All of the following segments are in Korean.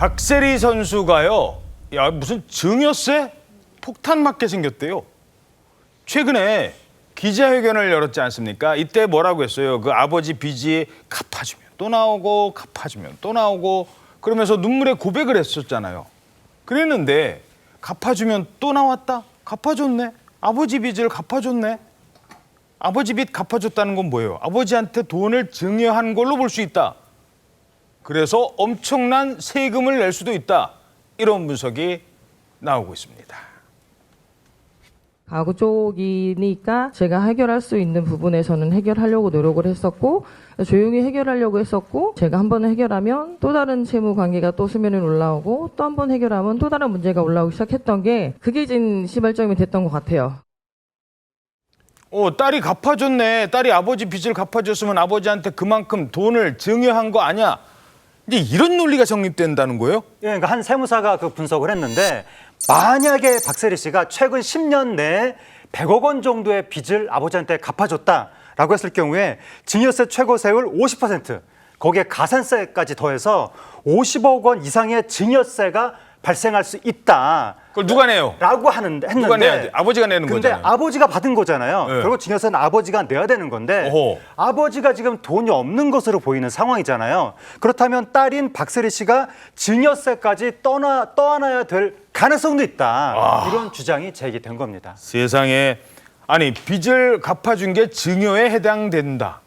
박세리 선수가요. 야, 무슨 증여세? 폭탄 맞게 생겼대요. 최근에 기자회견을 열었지 않습니까? 이때 뭐라고 했어요? 그 아버지 빚이 갚아주면 또 나오고 갚아주면 또 나오고 그러면서 눈물의 고백을 했었잖아요. 그랬는데 갚아주면 또 나왔다? 갚아줬네? 아버지 빚을 갚아줬네? 아버지 빚 갚아줬다는 건 뭐예요? 아버지한테 돈을 증여한 걸로 볼 수 있다. 그래서 엄청난 세금을 낼 수도 있다. 이런 분석이 나오고 있습니다. 가구 쪽이니까 제가 해결할 수 있는 부분에서는 해결하려고 노력을 했었고 조용히 해결하려고 했었고 제가 한 번 해결하면 또 다른 채무 관계가 또 수면에 올라오고 또 한 번 해결하면 또 다른 문제가 올라오기 시작했던 게 그게 이제 시발점이 됐던 것 같아요. 딸이 갚아줬네. 딸이 아버지 빚을 갚아줬으면 아버지한테 그만큼 돈을 증여한 거 아니야. 이제 이런 논리가 성립된다는 거예요? 예, 그러니까 한 세무사가 그 분석을 했는데 만약에 박세리 씨가 최근 10년 내에 100억 원 정도의 빚을 아버지한테 갚아줬다라고 했을 경우에 증여세 최고세율 50%, 거기에 가산세까지 더해서 50억 원 이상의 증여세가 발생할 수 있다. 그걸 누가 내요? 라고 했는데 누가 내야 돼? 아버지가 내는 근데 거잖아요. 아버지가 받은 거잖아요. 네. 결국 증여세는 아버지가 내야 되는 건데 어허. 아버지가 지금 돈이 없는 것으로 보이는 상황이잖아요. 그렇다면 딸인 박세리 씨가 증여세까지 떠안아야 될 가능성도 있다. 이런 주장이 제기된 겁니다. 세상에. 아니, 빚을 갚아준 게 증여에 해당된다.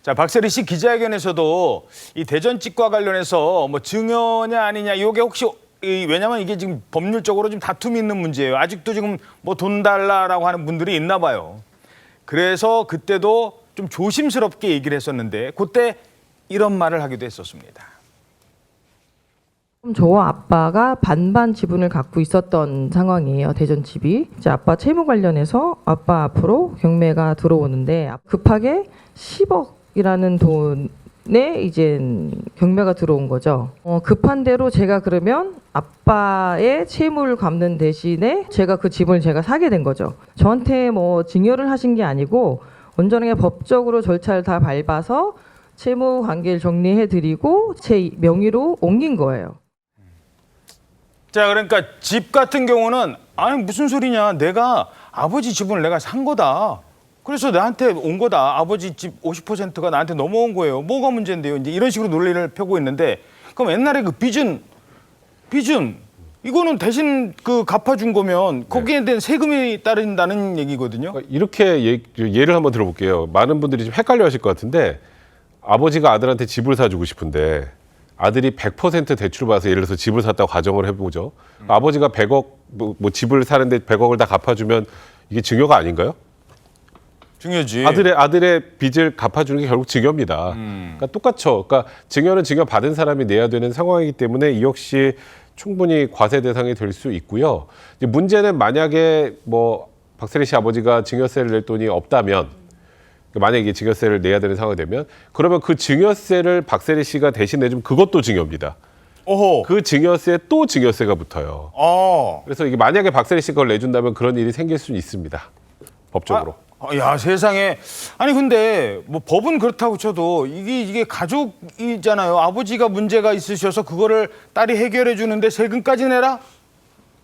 자, 박세리 씨 기자회견에서도 이 대전집과 관련해서 뭐 증여냐 아니냐 이게 혹시 왜냐면 이게 지금 법률적으로 좀 다툼이 있는 문제예요. 아직도 지금 뭐 돈 달라라고 하는 분들이 있나 봐요. 그래서 그때도 좀 조심스럽게 얘기를 했었는데 그때 이런 말을 하기도 했었습니다. 저와 아빠가 반반 지분을 갖고 있었던 상황이에요. 대전집이. 이제 아빠 채무 관련해서 아빠 앞으로 경매가 들어오는데 급하게 10억이라는 돈에 이제 경매가 들어온 거죠. 급한 대로 제가 그러면 아빠의 채무를 갚는 대신에 제가 그 집을 제가 사게 된 거죠. 저한테 뭐 증여를 하신 게 아니고 온전하게 법적으로 절차를 다 밟아서 채무 관계를 정리해드리고 제 명의로 옮긴 거예요. 자, 그러니까 집 같은 경우는 아니 무슨 소리냐. 내가 아버지 집을 내가 산 거다. 그래서 나한테 온 거다. 아버지 집 50%가 나한테 넘어온 거예요. 뭐가 문제인데요? 이제 이런 식으로 논리를 펴고 있는데 그럼 옛날에 그 빚은 이거는 대신 그 갚아준 거면 거기에 대한 세금이 따른다는 얘기거든요. 이렇게 예를 한번 들어볼게요. 많은 분들이 좀 헷갈려 하실 것 같은데 아버지가 아들한테 집을 사주고 싶은데 아들이 100% 대출을 받아서 예를 들어서 집을 샀다고 가정을 해보죠. 아버지가 100억 뭐 집을 사는데 100억을 다 갚아주면 이게 증여가 아닌가요? 중요하지. 아들의 빚을 갚아주는 게 결국 증여입니다. 그러니까 똑같죠. 그러니까 증여는 증여받은 사람이 내야 되는 상황이기 때문에 이 역시 충분히 과세 대상이 될 수 있고요. 이제 문제는 만약에 뭐 박세리 씨 아버지가 증여세를 낼 돈이 없다면 만약에 이게 증여세를 내야 되는 상황이 되면 그러면 그 증여세를 박세리 씨가 대신 내주면 그것도 증여입니다. 오호. 그 증여세에 또 증여세가 붙어요. 그래서 이게 만약에 박세리 씨가 그걸 내준다면 그런 일이 생길 수는 있습니다. 법적으로. 야, 세상에. 아니 근데 뭐 법은 그렇다고 쳐도 이게 가족이잖아요. 아버지가 문제가 있으셔서 그거를 딸이 해결해 주는데 세금까지 내라?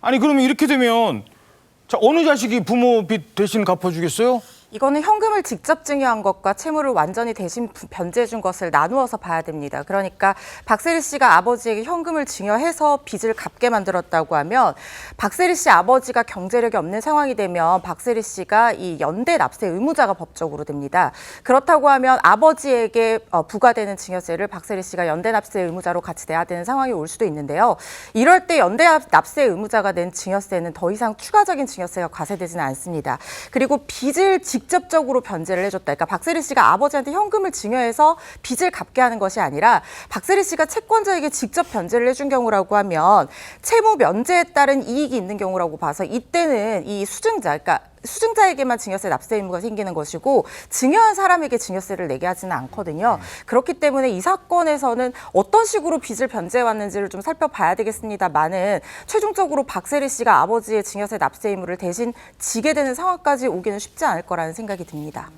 아니 그러면 이렇게 되면 자, 어느 자식이 부모 빚 대신 갚아주겠어요? 이거는 현금을 직접 증여한 것과 채무를 완전히 대신 변제해 준 것을 나누어서 봐야 됩니다. 그러니까 박세리 씨가 아버지에게 현금을 증여해서 빚을 갚게 만들었다고 하면 박세리 씨 아버지가 경제력이 없는 상황이 되면 박세리 씨가 이 연대 납세 의무자가 법적으로 됩니다. 그렇다고 하면 아버지에게 부과되는 증여세를 박세리 씨가 연대 납세 의무자로 같이 내야 되는 상황이 올 수도 있는데요. 이럴 때 연대 납세 의무자가 낸 증여세는 더 이상 추가적인 증여세가 과세되지는 않습니다. 그리고 빚을 직접적으로 변제를 해줬다. 그러니까 박세리 씨가 아버지한테 현금을 증여해서 빚을 갚게 하는 것이 아니라 박세리 씨가 채권자에게 직접 변제를 해준 경우라고 하면 채무 면제에 따른 이익이 있는 경우라고 봐서 이때는 이 수증자, 그러니까 수증자에게만 증여세 납세 의무가 생기는 것이고 증여한 사람에게 증여세를 내게 하지는 않거든요. 그렇기 때문에 이 사건에서는 어떤 식으로 빚을 변제해 왔는지를 좀 살펴봐야 되겠습니다만은 최종적으로 박세리 씨가 아버지의 증여세 납세 의무를 대신 지게 되는 상황까지 오기는 쉽지 않을 거라는 생각이 듭니다.